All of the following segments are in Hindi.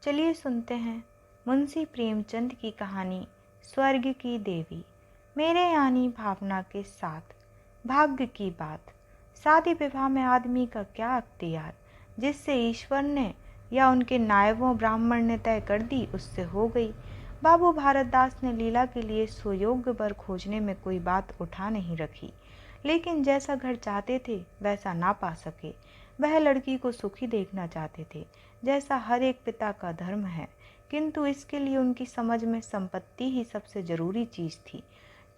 चलिए सुनते हैं मुंशी प्रेमचंद की कहानी स्वर्ग की देवी। मेरे यानी भावना के साथ भाग्य की बात। शादी विवाह में आदमी का क्या अख्तियार, जिससे ईश्वर ने या उनके नायबों ब्राह्मण ने तय कर दी उससे हो गई। बाबू भारतदास ने लीला के लिए सुयोग्य वर खोजने में कोई बात उठा नहीं रखी, लेकिन जैसा घर चाहते थे वैसा ना पा सके। वह लड़की को सुखी देखना चाहते थे, जैसा हर एक पिता का धर्म है, किंतु इसके लिए उनकी समझ में संपत्ति ही सबसे जरूरी चीज थी।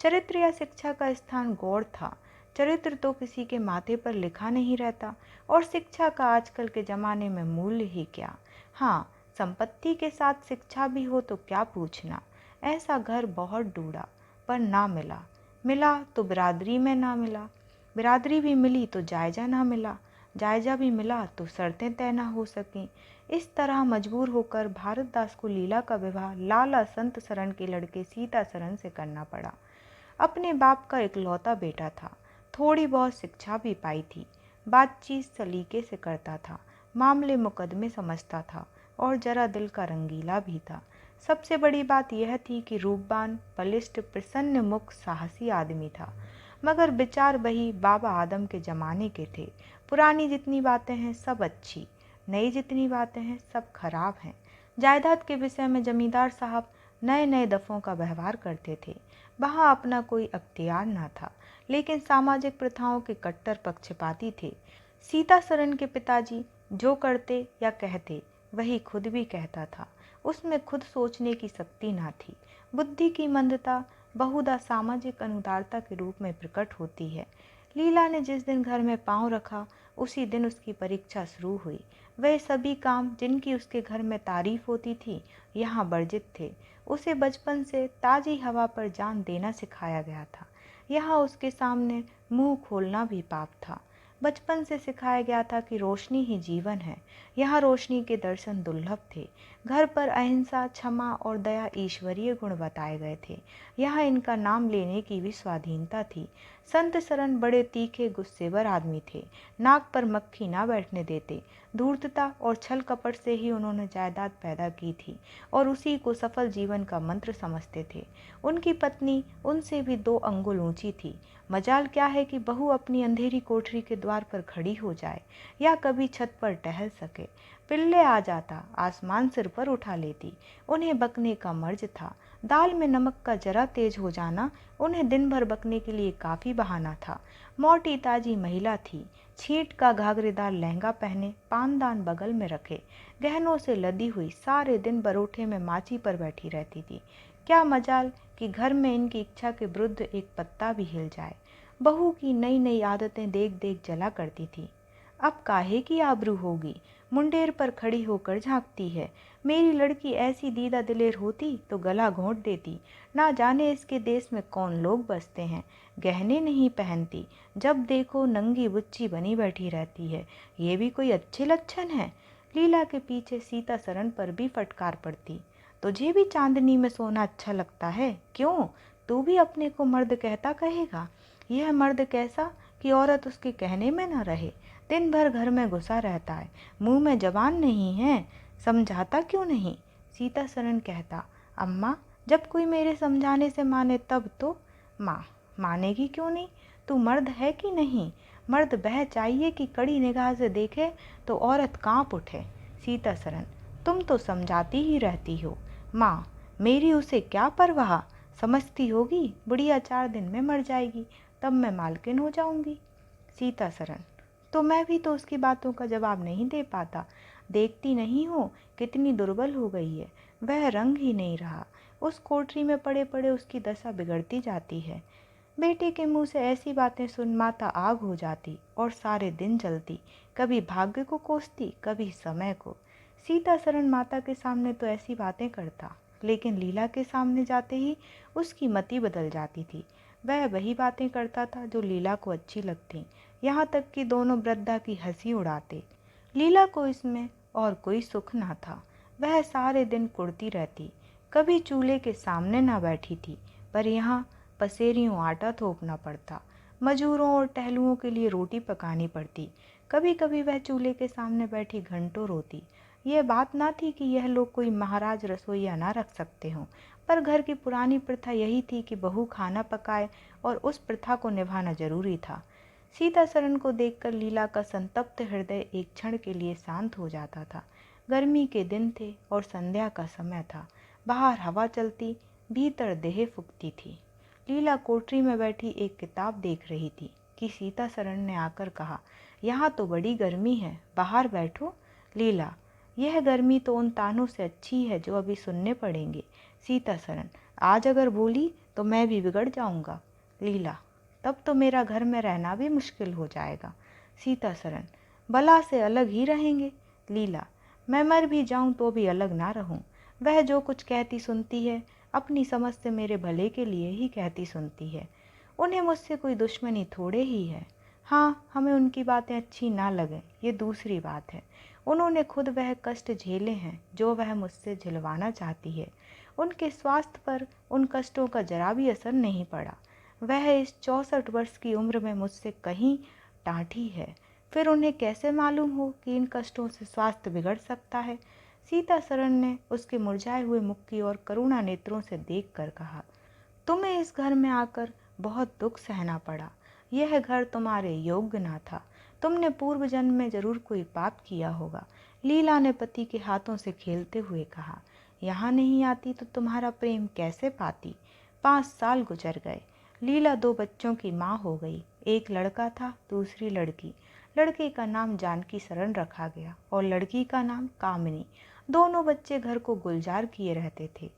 चरित्र या शिक्षा का स्थान गौड़ था। चरित्र तो किसी के माथे पर लिखा नहीं रहता, और शिक्षा का आजकल के जमाने में मूल्य ही क्या। हाँ, संपत्ति के साथ शिक्षा भी हो तो क्या पूछना। ऐसा घर बहुत ढूंढा पर ना मिला। मिला तो बिरादरी में ना मिला, बिरादरी भी मिली तो जायजा ना मिला, जायजा भी मिला तो शर्तें तय ना हो सकें। इस तरह मजबूर होकर भारतदास को लीला का विवाह लाला संत सरन के लड़के सीता सरन से करना पड़ा। अपने बाप का इकलौता बेटा था, थोड़ी बहुत शिक्षा भी पाई थी, बातचीत सलीके से करता था, मामले मुकदमे समझता था और जरा दिल का रंगीला भी था। सबसे बड़ी बात यह थी कि रूपवान, बलिष्ठ, प्रसन्न मुख, साहसी आदमी था। मगर विचार वही बाबा आदम के ज़माने के थे। पुरानी जितनी बातें हैं सब अच्छी, नई जितनी बातें हैं सब खराब हैं। जायदाद के विषय में जमींदार साहब नए नए दफ़ों का व्यवहार करते थे। वहाँ अपना कोई अख्तियार न था, लेकिन सामाजिक प्रथाओं के कट्टर पक्षपाती थे। सीता सरन के पिताजी जो करते या कहते वही खुद भी कहता था। उसमें खुद सोचने की शक्ति ना थी। बुद्धि की मंदता बहुधा सामाजिक अनुदारता के रूप में प्रकट होती है। लीला ने जिस दिन घर में पांव रखा उसी दिन उसकी परीक्षा शुरू हुई। वह सभी काम जिनकी उसके घर में तारीफ होती थी यहाँ वर्जित थे। उसे बचपन से ताज़ी हवा पर जान देना सिखाया गया था। यहाँ उसके सामने मुंह खोलना भी पाप था। बचपन से सिखाया गया था कि रोशनी ही जीवन है। यहाँ रोशनी के दर्शन दुर्लभ थे। घर पर अहिंसा, क्षमा और दया ईश्वरीय गुण बताए गए थे। यहाँ इनका नाम लेने की भी स्वाधीनता थी। संत सरन बड़े तीखे गुस्सेवर आदमी थे। नाक पर मक्खी ना बैठने देते। धूर्तता और छल कपट से ही उन्होंने जायदाद पैदा की थी और उसी को सफल जीवन का मंत्र समझते थे। उनकी पत्नी उनसे भी 2 अंगुल ऊंची थी। मजाल क्या है कि बहू अपनी अंधेरी कोठरी के द्वार पर खड़ी हो जाए या कभी छत पर टहल सके। पिल्ले आ जाता, आसमान सिर पर उठा लेती। उन्हें बकने का मर्ज था। दाल में नमक का जरा तेज हो जाना उन्हें दिन भर बकने के लिए काफ़ी बहाना था। मोटी ताजी महिला थी। छींट का घाघरेदार लहंगा पहने, पानदान बगल में रखे, गहनों से लदी हुई, सारे दिन बरोठे में माची पर बैठी रहती थी। क्या मजाल कि घर में इनकी इच्छा के विरुद्ध एक पत्ता भी हिल जाए। बहू की नई नई आदतें देख देख जला करती थी। अब काहे की आबरू होगी, मुंडेर पर खड़ी होकर झांकती है। मेरी लड़की ऐसी दीदा दिलेर होती तो गला घोंट देती। ना जाने इसके देश में कौन लोग बसते हैं। गहने नहीं पहनती, जब देखो नंगी बुच्ची बनी बैठी रहती है। ये भी कोई अच्छे लक्षण है। लीला के पीछे सीता सरन पर भी फटकार पड़ती। तुझे भी चांदनी में सोना अच्छा लगता है क्यों? तू भी अपने को मर्द कहता कहेगा। यह मर्द कैसा कि औरत उसके कहने में न रहे। दिन भर घर में घुसा रहता है, मुंह में जबान नहीं है, समझाता क्यों नहीं? सीता सरन कहता, अम्मा जब कोई मेरे समझाने से माने तब तो। माँ, मानेगी क्यों नहीं? तू मर्द है कि नहीं? मर्द वह चाहिए कि कड़ी निगाह से देखे तो औरत कांप उठे। सीता सरन, तुम तो समझाती ही रहती हो। माँ, मेरी उसे क्या परवाह, समझती होगी बुढ़िया 4 दिन में मर जाएगी, तब मैं मालकिन हो जाऊंगी। सीता सरन, तो मैं भी तो उसकी बातों का जवाब नहीं दे पाता। देखती नहीं हो कितनी दुर्बल हो गई है, वह रंग ही नहीं रहा। उस कोठरी में पड़े पड़े उसकी दशा बिगड़ती जाती है। बेटे के मुंह से ऐसी बातें सुन माता आग हो जाती और सारे दिन जलती। कभी भाग्य को कोसती, कभी समय को। सीता सरन माता के सामने तो ऐसी बातें करता, लेकिन लीला के सामने जाते ही उसकी मति बदल जाती थी। वह वही बातें करता था जो लीला को अच्छी लगती, यहाँ तक कि दोनों वृद्धा की हंसी उड़ाते। लीला को इसमें और कोई सुख ना था। वह सारे दिन कुड़ती रहती, कभी चूल्हे के सामने ना बैठी थी, पर यहाँ पसेरियों आटा थोपना पड़ता, मजूरों और टहलुओं के लिए रोटी पकानी पड़ती। कभी कभी वह चूल्हे के सामने बैठी घंटों रोती। यह बात ना थी कि यह लोग कोई महाराज रसोइया ना रख सकते हों, पर घर की पुरानी प्रथा यही थी कि बहू खाना पकाए और उस प्रथा को निभाना जरूरी था। सीतासरण को देखकर लीला का संतप्त हृदय एक क्षण के लिए शांत हो जाता था। गर्मी के दिन थे और संध्या का समय था। बाहर हवा चलती, भीतर देह फूकती थी। लीला कोठरी में बैठी एक किताब देख रही थी कि सीतासरण ने आकर कहा, यहाँ तो बड़ी गर्मी है, बाहर बैठो। लीला, यह गर्मी तो उन तानों से अच्छी है जो अभी सुनने पड़ेंगे। सीतासरण, आज अगर बोली तो मैं भी बिगड़ जाऊंगा। लीला, तब तो मेरा घर में रहना भी मुश्किल हो जाएगा। सीतासरण, बला से अलग ही रहेंगे। लीला, मैं मर भी जाऊं तो भी अलग ना रहूं। वह जो कुछ कहती सुनती है, अपनी समझ से मेरे भले के लिए ही कहती सुनती है। उन्हें मुझसे कोई दुश्मनी थोड़े ही है। हाँ, हमें उनकी बातें अच्छी ना लगें, ये दूसरी बात है। उन्होंने खुद वह कष्ट झेले हैं जो वह मुझसे झिलवाना चाहती है। उनके स्वास्थ्य पर उन कष्टों का जरा भी असर नहीं पड़ा। वह इस 64 वर्ष की उम्र में मुझसे कहीं टाँठी है। फिर उन्हें कैसे मालूम हो कि इन कष्टों से स्वास्थ्य बिगड़ सकता है। सीतासरण ने उसके मुरझाए हुए मुख की ओर करुणा नेत्रों से देख कर कहा, तुम्हें इस घर में आकर बहुत दुख सहना पड़ा। यह घर तुम्हारे योग्य ना था। तुमने पूर्व जन्म में जरूर कोई पाप किया होगा। लीला ने पति के हाथों से खेलते हुए कहा, यहाँ नहीं आती तो तुम्हारा प्रेम कैसे पाती। 5 साल गुजर गए। लीला 2 बच्चों की माँ हो गई। एक लड़का था, दूसरी लड़की। लड़के का नाम जानकी शरण रखा गया और लड़की का नाम कामिनी। दोनों बच्चे घर को गुलजार किए रहते थे।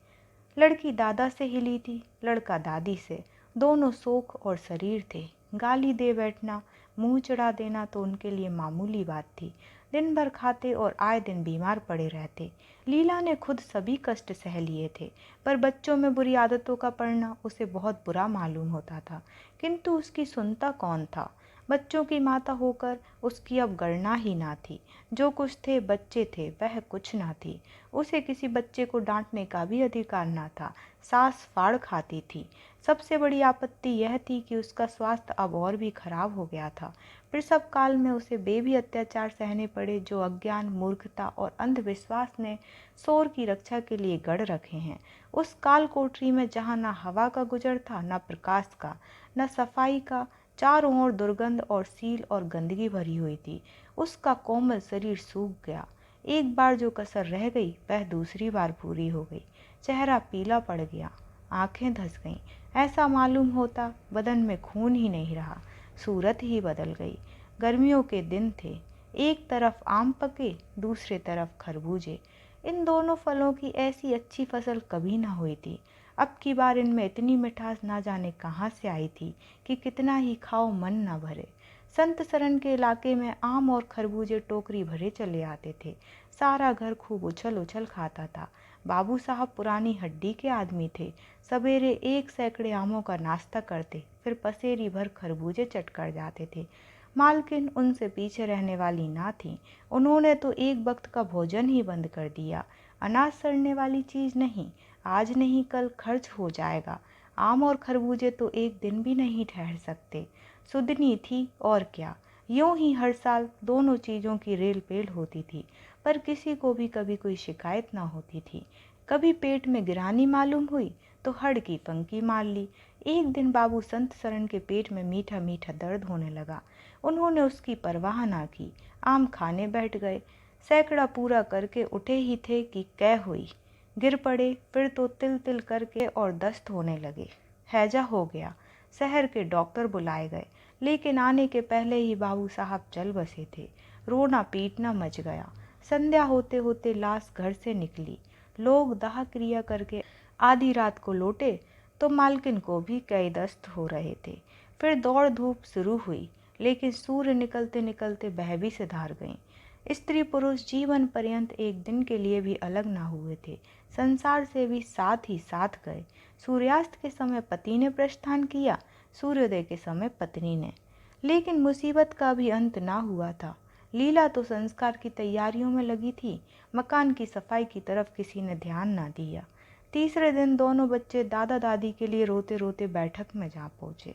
लड़की दादा से हिली थी, लड़का दादी से। दोनों शोक और शरीर थे। गाली दे बैठना, मुंह चढ़ा देना तो उनके लिए मामूली बात थी। दिन भर खाते और आए दिन बीमार पड़े रहते। लीला ने खुद सभी कष्ट सह लिए थे, पर बच्चों में बुरी आदतों का पड़ना उसे बहुत बुरा मालूम होता था। किंतु उसकी सुनता कौन था। बच्चों की माता होकर उसकी अब गणना ही ना थी। जो कुछ थे बच्चे थे, वह कुछ ना थी। उसे किसी बच्चे को डांटने का भी अधिकार ना था। सास फाड़ खाती थी। सबसे बड़ी आपत्ति यह थी कि उसका स्वास्थ्य अब और भी खराब हो गया था। प्रसव काल में उसे बेबी अत्याचार सहने पड़े जो अज्ञान, मूर्खता और अंधविश्वास ने शोर की रक्षा के लिए गढ़ रखे हैं। उस काल कोठरी में जहाँ न हवा का गुजर था, न प्रकाश का, न सफाई का, चारों ओर दुर्गंध और सील और गंदगी भरी हुई थी। उसका कोमल शरीर सूख गया। एक बार जो कसर रह गई वह दूसरी बार पूरी हो गई। चेहरा पीला पड़ गया, आंखें धंस गईं। ऐसा मालूम होता बदन में खून ही नहीं रहा, सूरत ही बदल गई। गर्मियों के दिन थे। एक तरफ आम पके, दूसरे तरफ खरबूजे। इन दोनों फलों की ऐसी अच्छी फसल कभी ना हुई थी। अब की बार इनमें इतनी मिठास ना जाने कहाँ से आई थी कि कितना ही खाओ मन ना भरे। संत सरन के इलाके में आम और खरबूजे टोकरी भरे चले आते थे। सारा घर खूब उछल उछल खाता था। बाबू साहब पुरानी हड्डी के आदमी थे। सवेरे 1 सैकड़े आमों का नाश्ता करते, फिर पसेरी भर खरबूजे चट कर जाते थे। मालकिन उनसे पीछे रहने वाली ना थी। उन्होंने तो एक वक्त का भोजन ही बंद कर दिया। अनाज सड़ने वाली चीज़ नहीं, आज नहीं कल खर्च हो जाएगा। आम और खरबूजे तो एक दिन भी नहीं ठहर सकते। सुदनी थी और क्या। यूं ही हर साल दोनों चीज़ों की रेल पेल होती थी, पर किसी को भी कभी कोई शिकायत ना होती थी। कभी पेट में गिरानी मालूम हुई तो हड़ की पंक्ति मार ली। एक दिन बाबू संत सरन के पेट में मीठा मीठा दर्द होने लगा। उन्होंने उसकी परवाह ना की, आम खाने बैठ गए। सैकड़ा पूरा करके उठे ही थे कि कै हुई। गिर पड़े, फिर तो तिल तिल करके और दस्त होने लगे। हैजा हो गया। शहर के डॉक्टर बुलाए गए, लेकिन आने के पहले ही बाबू साहब चल बसे थे। रोना पीटना मच गया। संध्या होते होते लाश घर से निकली। लोग दाह क्रिया करके आधी रात को लौटे तो मालकिन को भी कई दस्त हो रहे थे। फिर दौड़ धूप शुरू हुई, लेकिन सूर्य निकलते निकलते वह भी सिधार गईं। स्त्री पुरुष जीवन पर्यंत एक दिन के लिए भी अलग ना हुए थे। संसार से भी साथ ही साथ गए। सूर्यास्त के समय पति ने प्रस्थान किया, सूर्योदय के समय पत्नी ने। लेकिन मुसीबत का भी अंत ना हुआ था। लीला तो संस्कार की तैयारियों में लगी थी। मकान की सफाई की तरफ किसी ने ध्यान ना दिया। तीसरे दिन दोनों बच्चे दादा दादी के लिए रोते रोते बैठक में जा पहुंचे।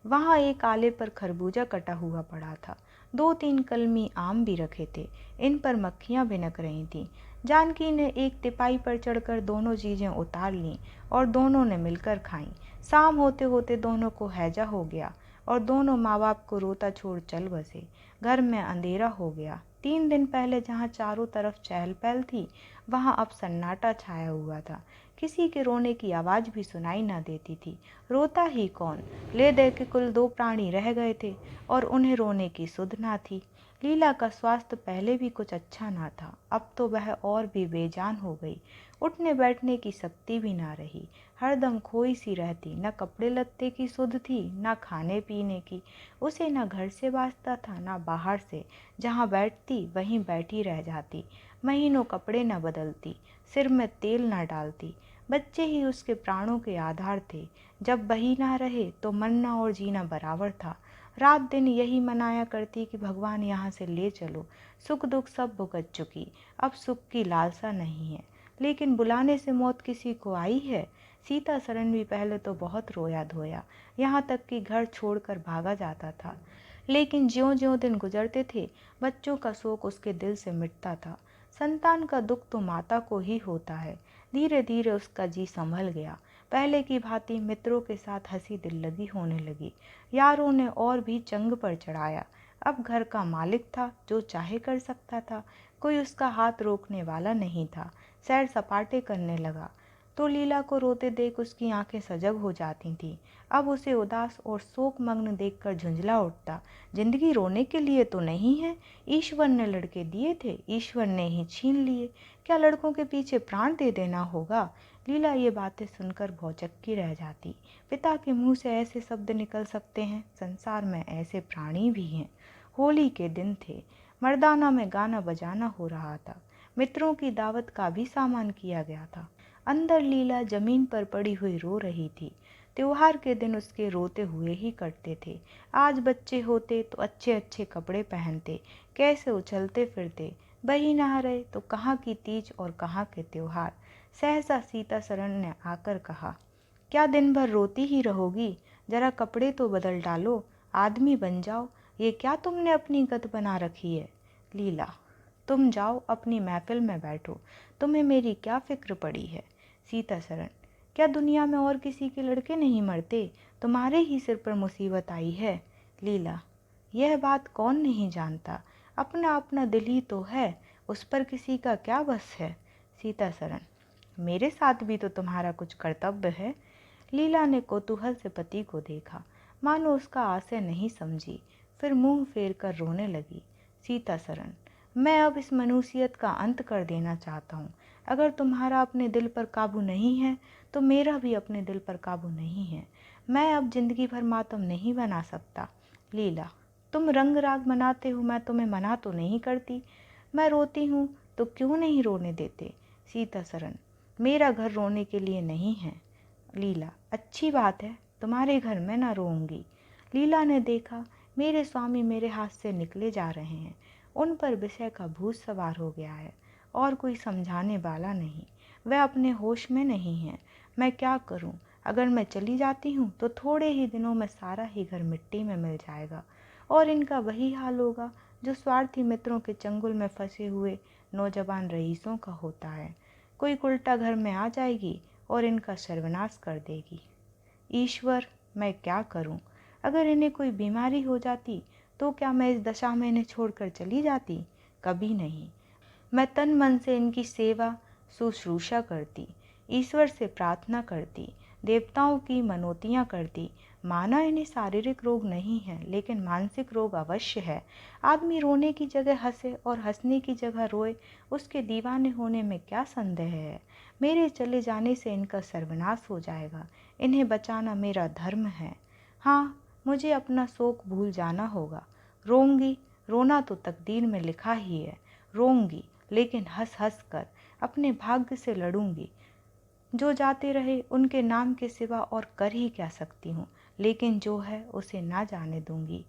वहां एक आले पर खरबूजा कटा हुआ पड़ा था। 2-3 कलमी आम भी रखे थे। इन पर मक्खियाँ भिनक रही थीं। जानकी ने एक तिपाई पर चढ़कर दोनों चीज़ें उतार लीं और दोनों ने मिलकर खाईं। शाम होते होते दोनों को हैजा हो गया और दोनों माँ बाप को रोता छोड़ चल बसे। घर में अंधेरा हो गया। 3 दिन पहले जहाँ चारों तरफ चहल पहल थी, वहाँ अब सन्नाटा छाया हुआ था। किसी के रोने की आवाज़ भी सुनाई न देती थी। रोता ही कौन? ले दे के कुल 2 प्राणी रह गए थे और उन्हें रोने की सुध ना थी। लीला का स्वास्थ्य पहले भी कुछ अच्छा ना था, अब तो वह और भी बेजान हो गई। उठने बैठने की शक्ति भी ना रही। हरदम खोई सी रहती, न कपड़े लत्ते की सुध थी, न खाने पीने की। उसे न घर से वास्ता था, न बाहर से। जहाँ बैठती वहीं बैठी रह जाती। महीनों कपड़े न बदलती, सिर में तेल न डालती। बच्चे ही उसके प्राणों के आधार थे। जब वही ना रहे तो मरना और जीना बराबर था। रात दिन यही मनाया करती कि भगवान यहाँ से ले चलो। सुख दुख सब भुगत चुकी, अब सुख की लालसा नहीं है। लेकिन बुलाने से मौत किसी को आई है? सीता सरन भी पहले तो बहुत रोया धोया, यहाँ तक कि घर छोड़कर भागा जाता था। लेकिन ज्यों-ज्यों दिन गुजरते थे, बच्चों का शोक उसके दिल से मिटता था। संतान का दुख तो माता को ही होता है। धीरे धीरे उसका जी संभल गया। पहले की भांति मित्रों के साथ हंसी दिल लगी होने लगी। यारों ने और भी चंग पर चढ़ाया। अब घर का मालिक था, जो चाहे कर सकता था। कोई उसका हाथ रोकने वाला नहीं था। सैर सपाटे करने लगा तो लीला को रोते देख उसकी आंखें सजग हो जाती थीं। अब उसे उदास और शोक मग्न देखकर झुंझला उठता। जिंदगी रोने के लिए तो नहीं है। ईश्वर ने लड़के दिए थे, ईश्वर ने ही छीन लिए। क्या लड़कों के पीछे प्राण दे देना होगा? लीला ये बातें सुनकर भौचक्की रह जाती। पिता के मुंह से ऐसे शब्द निकल सकते हैं? संसार में ऐसे प्राणी भी हैं। होली के दिन थे। मर्दाना में गाना बजाना हो रहा था। मित्रों की दावत का भी सामान किया गया था। अंदर लीला जमीन पर पड़ी हुई रो रही थी। त्योहार के दिन उसके रोते हुए ही कटते थे। आज बच्चे होते तो अच्छे अच्छे कपड़े पहनते, कैसे उछलते फिरते। वही ना रहे तो कहाँ की तीज और कहाँ के त्योहार। सहसा सीता सरन ने आकर कहा, क्या दिन भर रोती ही रहोगी? जरा कपड़े तो बदल डालो, आदमी बन जाओ। ये क्या तुमने अपनी गत बना रखी है? लीला, तुम जाओ अपनी महफिल में बैठो, तुम्हें मेरी क्या फिक्र पड़ी है? सीता सरन, क्या दुनिया में और किसी के लड़के नहीं मरते? तुम्हारे ही सिर पर मुसीबत आई है। लीला, यह बात कौन नहीं जानता? अपना अपना दिल ही तो है, उस पर किसी का क्या बस है। सीता सरन, मेरे साथ भी तो तुम्हारा कुछ कर्तव्य है। लीला ने कौतूहल से पति को देखा, मानो उसका आशय नहीं समझी, फिर मुंह फेर कर रोने लगी। सीता सरन, मैं अब इस मनुष्यत का अंत कर देना चाहता हूँ। अगर तुम्हारा अपने दिल पर काबू नहीं है तो मेरा भी अपने दिल पर काबू नहीं है। मैं अब जिंदगी भर मातम नहीं बना सकता। लीला, तुम रंग राग मनाते हो, मैं तुम्हें मना तो नहीं करती। मैं रोती हूँ तो क्यों नहीं रोने देते? सीता सरन, मेरा घर रोने के लिए नहीं है। लीला, अच्छी बात है, तुम्हारे घर में ना रोऊंगी। लीला ने देखा मेरे स्वामी मेरे हाथ से निकले जा रहे हैं। उन पर विषय का भूत सवार हो गया है और कोई समझाने वाला नहीं। वह अपने होश में नहीं है। मैं क्या करूं? अगर मैं चली जाती हूं तो थोड़े ही दिनों में सारा ही घर मिट्टी में मिल जाएगा और इनका वही हाल होगा जो स्वार्थी मित्रों के चंगुल में फंसे हुए नौजवान रईसों का होता है। कोई उल्टा घर में आ जाएगी और इनका सर्वनाश कर देगी। ईश्वर, मैं क्या करूं? अगर इन्हें कोई बीमारी हो जाती तो क्या मैं इस दशा में इन्हें छोड़कर चली जाती? कभी नहीं। मैं तन मन से इनकी सेवा शुश्रूषा करती, ईश्वर से प्रार्थना करती, देवताओं की मनोतियाँ करती। माना इन्हें शारीरिक रोग नहीं है, लेकिन मानसिक रोग अवश्य है। आदमी रोने की जगह हंसे और हंसने की जगह रोए, उसके दीवाने होने में क्या संदेह है? मेरे चले जाने से इनका सर्वनाश हो जाएगा। इन्हें बचाना मेरा धर्म है। हाँ, मुझे अपना शोक भूल जाना होगा। रोऊंगी, रोना तो तकदीर में लिखा ही है। रोऊंगी, लेकिन हंस हंस कर अपने भाग्य से लड़ूंगी। जो जाते रहे उनके नाम के सिवा और कर ही क्या सकती हूँ, लेकिन जो है उसे ना जाने दूंगी।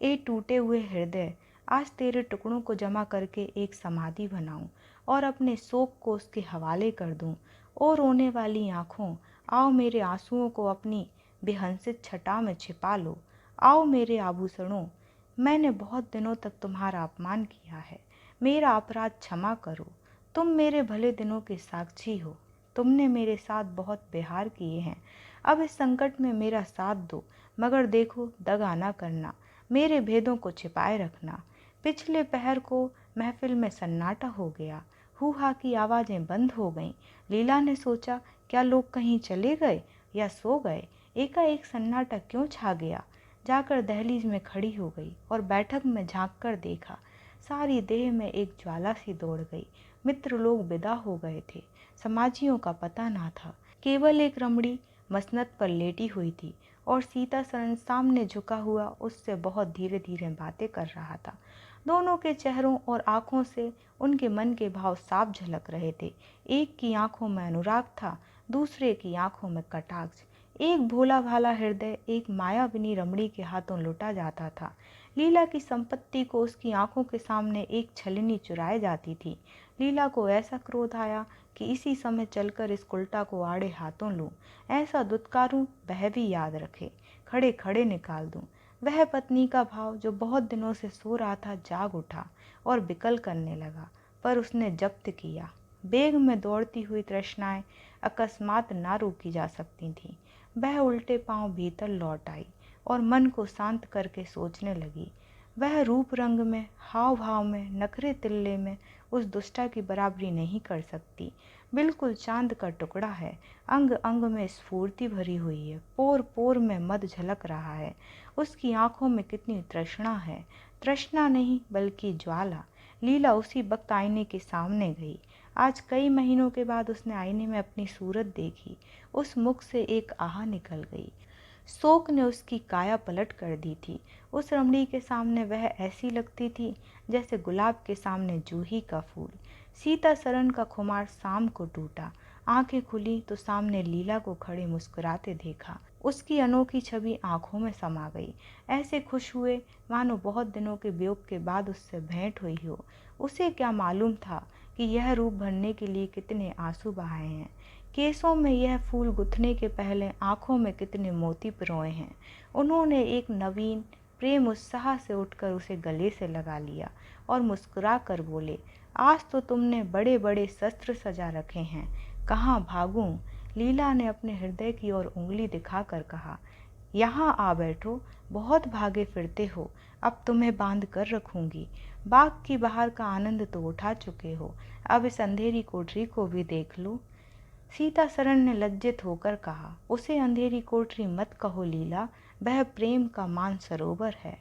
ए टूटे हुए हृदय, आज तेरे टुकड़ों को जमा करके एक समाधि बनाऊं और अपने शोक को उसके हवाले कर दूं। ओ रोने वाली आँखों, आओ मेरे आंसुओं को अपनी बेहंसित छटा में छिपा लो। आओ मेरे आभूषणों, मैंने बहुत दिनों तक तुम्हारा अपमान किया है, मेरा अपराध क्षमा करो। तुम मेरे भले दिनों के साक्षी हो, तुमने मेरे साथ बहुत व्यवहार किए हैं। अब इस संकट में मेरा साथ दो, मगर देखो दगा ना करना, मेरे भेदों को छिपाए रखना। पिछले पहर को महफिल में सन्नाटा हो गया, हू हा की आवाज़ें बंद हो गईं। लीला ने सोचा, क्या लोग कहीं चले गए या सो गए? एकाएक सन्नाटा क्यों छा गया? जाकर दहलीज में खड़ी हो गई और बैठक में झांक कर देखा। सारी देह में एक ज्वाला सी दौड़ गई। मित्र लोग विदा हो गए थे, समाजियों का पता ना था। केवल एक रमणी मसनद पर लेटी हुई थी और सीता सरन सामने झुका हुआ उससे बहुत धीरे धीरे बातें कर रहा था। दोनों के चेहरों और आंखों से उनके मन के भाव साफ झलक रहे थे। एक की आंखों में अनुराग था, दूसरे की आंखों में कटाक्ष। एक भोला भाला हृदय एक मायाविनी रमणी के हाथों लुटा जाता था। लीला की संपत्ति को उसकी आंखों के सामने एक छलनी चुराई जाती थी। लीला को ऐसा क्रोध आया कि इसी समय चलकर इस उल्टा को आड़े हाथों लूं, ऐसा दुत्कारूं वह भी याद रखे, खड़े खड़े निकाल दूं। वह पत्नी का भाव जो बहुत दिनों से सो रहा था जाग उठा और बिकल करने लगा, पर उसने जब्त किया। बेग में दौड़ती हुई तृष्णाएं अकस्मात ना रोकी जा सकती थीं। वह उल्टे पांव भीतर लौट आई और मन को शांत करके सोचने लगी। वह रूप रंग में, हाव भाव में, नखरे तिल्ले में उस दुष्टा की बराबरी नहीं कर सकती। बिल्कुल चांद का टुकड़ा है, अंग अंग में स्फूर्ति भरी हुई है, पोर पोर में मद झलक रहा है। उसकी आंखों में कितनी तृष्णा है, तृष्णा नहीं बल्कि ज्वाला। लीला उसी वक्त आईने के सामने गई। आज कई महीनों के बाद उसने आईने में अपनी सूरत देखी। उस मुख से एक आह निकल गई। शोक ने उसकी काया पलट कर दी थी। उस रमणी के सामने वह ऐसी लगती थी जैसे गुलाब के सामने जूही का फूल। सीता सरन का खुमार शाम को टूटा। आंखें खुली तो सामने लीला को खड़े मुस्कुराते देखा। उसकी अनोखी छवि आंखों में समा गई। ऐसे खुश हुए मानो बहुत दिनों के वियोग के बाद उससे भेंट हुई हो। उसे क्या मालूम था कि यह रूप भरने के लिए कितने आंसू बहाए हैं। केसों में यह फूल गुथने के पहले आंखों में कितने मोती पिरोए हैं। उन्होंने एक नवीन प्रेम उत्साह से उठकर उसे गले से लगा लिया और मुस्कुरा कर बोले, आज तो तुमने बड़े बड़े शस्त्र सजा रखे हैं, कहाँ भागूं? लीला ने अपने हृदय की ओर उंगली दिखाकर कहा, यहाँ आ बैठो, बहुत भागे फिरते हो, अब तुम्हें बांध कर रखूंगी। बाग की बहार का आनंद तो उठा चुके हो, अब इस अंधेरी कोठरी को भी देख लो। सीता सरन ने लज्जित होकर कहा, उसे अंधेरी कोठरी मत कहो लीला, वह प्रेम का मानसरोवर है।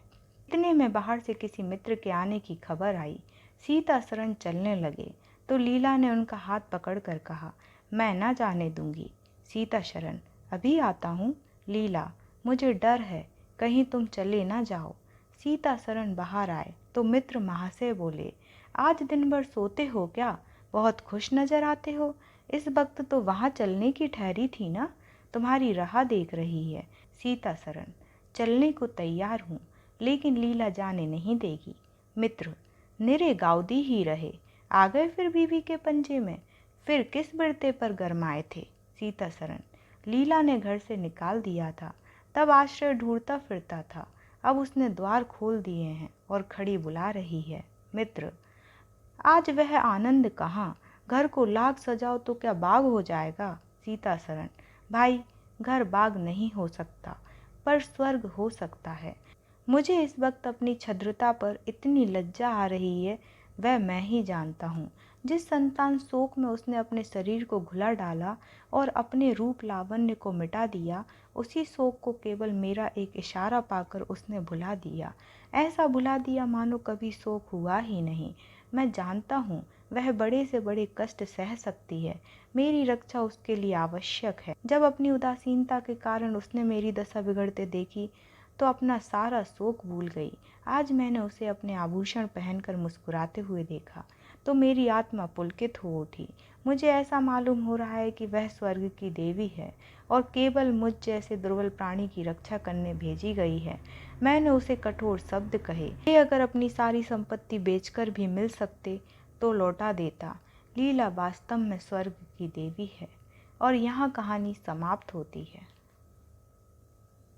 इतने में बाहर से किसी मित्र के आने की खबर आई। सीता सरन चलने लगे तो लीला ने उनका हाथ पकड़कर कहा, मैं ना जाने दूंगी। सीता शरण, अभी आता हूँ। लीला, मुझे डर है, कहीं तुम चले ना जाओ। सीता सरन बाहर आए तो मित्र महाशय बोले, आज दिन भर सोते हो क्या? बहुत खुश नजर आते हो। इस वक्त तो वहाँ चलने की ठहरी थी ना, तुम्हारी राह देख रही है। सीता सरन, चलने को तैयार हूँ, लेकिन लीला जाने नहीं देगी। मित्र, निरे गाउदी ही रहे, आ गए फिर बीवी के पंजे में, फिर किस बिरते पर गरमाए थे। सीता सरन, लीला ने घर से निकाल दिया था, तब आश्रय ढूंढता फिरता था, अब उसने द्वार खोल दिए हैं और खड़ी बुला रही है। मित्र, आज वह आनंद कहाँ? घर को लाग सजाओ तो क्या बाग हो जाएगा? सीता सरन, भाई, घर बाग नहीं हो सकता, पर स्वर्ग हो सकता है। मुझे इस वक्त अपनी छद्रता पर इतनी लज्जा आ रही है, वह मैं ही जानता हूँ। जिस संतान शोक में उसने अपने शरीर को घुला डाला और अपने रूप लावण्य को मिटा दिया, उसी शोक को केवल मेरा एक इशारा पाकर उसने भुला दिया। ऐसा भुला दिया मानो कभी शोक हुआ ही नहीं। मैं जानता हूँ वह बड़े से बड़े कष्ट सह सकती है, मेरी रक्षा उसके लिए आवश्यक है। जब अपनी उदासीनता के कारण उसने मेरी दशा बिगड़ते देखी तो अपना सारा शोक भूल गई। आज मैंने उसे अपने आभूषण पहनकर मुस्कुराते हुए देखा तो मेरी आत्मा पुलकित हो उठी। मुझे ऐसा मालूम हो रहा है कि वह स्वर्ग की देवी है और केवल मुझ जैसे दुर्बल प्राणी की रक्षा करने भेजी गई है। मैंने उसे कठोर शब्द कहे, ये अगर अपनी सारी संपत्ति बेचकर भी मिल सकते तो लौटा देता। लीला वास्तव में स्वर्ग की देवी है। और यहाँ कहानी समाप्त होती है।